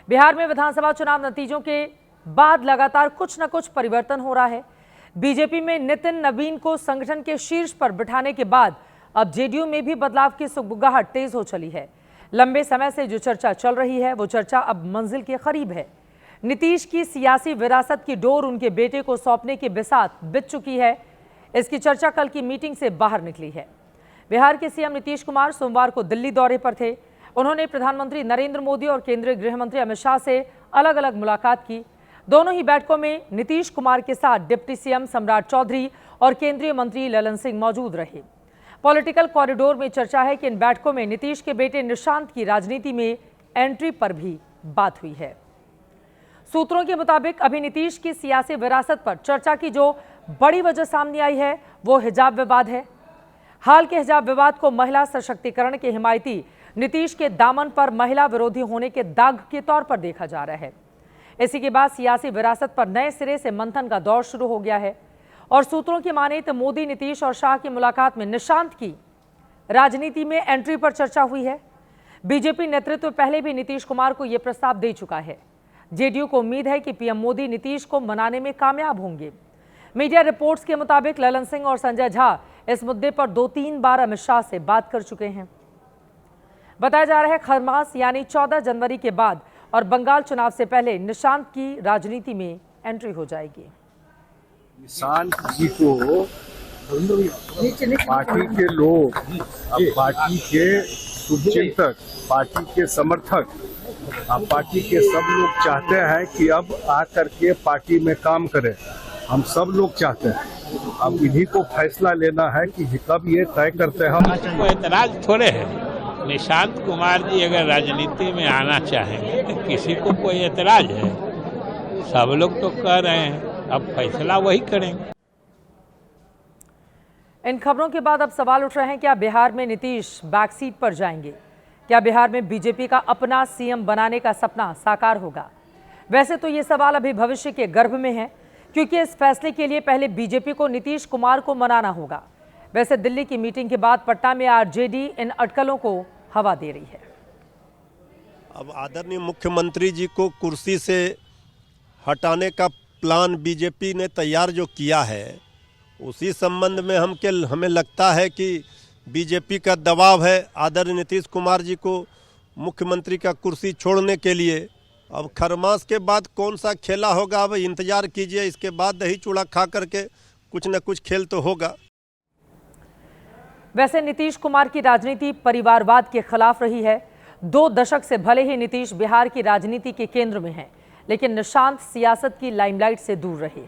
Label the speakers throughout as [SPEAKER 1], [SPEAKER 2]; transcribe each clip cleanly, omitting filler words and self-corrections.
[SPEAKER 1] बिहार में विधानसभा चुनाव नतीजों के बाद लगातार कुछ न कुछ परिवर्तन हो रहा है। बीजेपी में नितिन नवीन को संगठन के शीर्ष पर बिठाने के बाद अब जेडीयू में भी बदलाव की सुगबुगाहट तेज हो चली है। लंबे समय से जो चर्चा चल रही है वो चर्चा अब मंजिल के करीब है। नीतीश की सियासी विरासत की डोर उनके बेटे को सौंपने की बिसात बिछ चुकी है। इसकी चर्चा कल की मीटिंग से बाहर निकली है। बिहार के सीएम नीतीश कुमार सोमवार को दिल्ली दौरे पर थे। उन्होंने प्रधानमंत्री नरेंद्र मोदी और केंद्रीय गृह मंत्री अमित शाह से अलग अलग मुलाकात की। दोनों ही बैठकों में नीतीश कुमार के साथ डिप्टी सीएम सम्राट चौधरी और केंद्रीय मंत्री ललन सिंह मौजूद रहे। पॉलिटिकल कॉरिडोर में चर्चा है कि इन बैठकों में नीतीश के बेटे निशांत की राजनीति में एंट्री पर भी बात हुई है। सूत्रों के मुताबिक अभी नीतीश की सियासी विरासत पर चर्चा की जो बड़ी वजह सामने आई है वो हिजाब विवाद है। हाल के हिजाब विवाद को महिला सशक्तिकरण के हिमायती नीतीश के दामन पर महिला विरोधी होने के दाग के तौर पर देखा जा रहा है। इसी के बाद सियासी विरासत पर नए सिरे से मंथन का दौर शुरू हो गया है और सूत्रों की माने तो मोदी, नीतीश और शाह की मुलाकात में निशांत की राजनीति में एंट्री पर चर्चा हुई है। बीजेपी नेतृत्व पहले भी नीतीश कुमार को यह प्रस्ताव दे चुका है। जेडीयू को उम्मीद है कि पीएम मोदी नीतीश को मनाने में कामयाब होंगे। मीडिया रिपोर्ट्स के मुताबिक ललन सिंह और संजय झा इस मुद्दे पर 2-3 बार अमित शाह से बात कर चुके हैं। बताया जा रहा है खरमास यानी 14 जनवरी के बाद और बंगाल चुनाव से पहले निशांत की राजनीति में एंट्री हो जाएगी।
[SPEAKER 2] निशांत जी को पार्टी के लोग, पार्टी के शुभचिंतक, पार्टी के समर्थक, पार्टी के सब लोग चाहते हैं कि अब आकर के पार्टी में काम करें। हम सब लोग चाहते हैं। अब इन्हीं को फैसला लेना है कि कब ये तय करते हैं। हम
[SPEAKER 3] कोई एतराज थोड़े है। निशांत कुमार जी अगर राजनीति में आना चाहेंगे तो किसी को कोई एतराज है? सब लोग तो कह रहे हैं, अब फैसला वही करेंगे।
[SPEAKER 1] इन खबरों के बाद अब सवाल उठ रहे हैं, क्या बिहार में नीतीश बैकसीट पर जाएंगे? क्या बिहार में बीजेपी का अपना सीएम बनाने का सपना साकार होगा? वैसे तो ये सवाल अभी भविष्य के गर्भ में है, क्योंकि इस फैसले के लिए पहले बीजेपी को नीतीश कुमार को मनाना होगा। वैसे दिल्ली की मीटिंग के बाद पटना में आरजेडी इन अटकलों को हवा दे रही है।
[SPEAKER 4] अब आदरणीय मुख्यमंत्री जी को कुर्सी से हटाने का प्लान बीजेपी ने तैयार जो किया है, उसी संबंध में हमें लगता है कि बीजेपी का दबाव है आदरणीय नीतीश कुमार जी को मुख्यमंत्री का कुर्सी छोड़ने के लिए। अब खरमास के बाद कौन सा खेला होगा, अब इंतजार कीजिए। इसके बाद दही चूड़ा खा करके कुछ न कुछ खेल तो होगा।
[SPEAKER 1] वैसे नीतीश कुमार की राजनीति परिवारवाद के खिलाफ रही है। 2 दशक से भले ही नीतीश बिहार की राजनीति के केंद्र में है, लेकिन निशांत सियासत की लाइमलाइट से दूर रहे।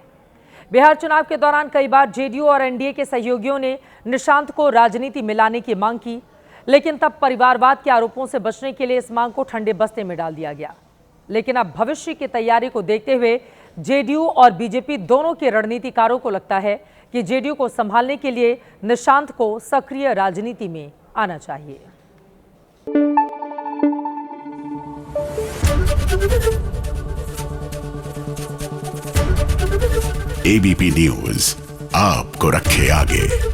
[SPEAKER 1] बिहार चुनाव के दौरान कई बार जेडीयू और एनडीए के सहयोगियों ने निशांत को राजनीति में लाने की मांग की, लेकिन तब परिवारवाद के आरोपों से बचने के लिए इस मांग को ठंडे बस्ते में डाल दिया गया। लेकिन अब भविष्य की तैयारी को देखते हुए जेडीयू और बीजेपी दोनों के रणनीतिकारों को लगता है कि जेडीयू को संभालने के लिए निशांत को सक्रिय राजनीति में आना चाहिए।
[SPEAKER 5] एबीपी न्यूज आपको रखे आगे।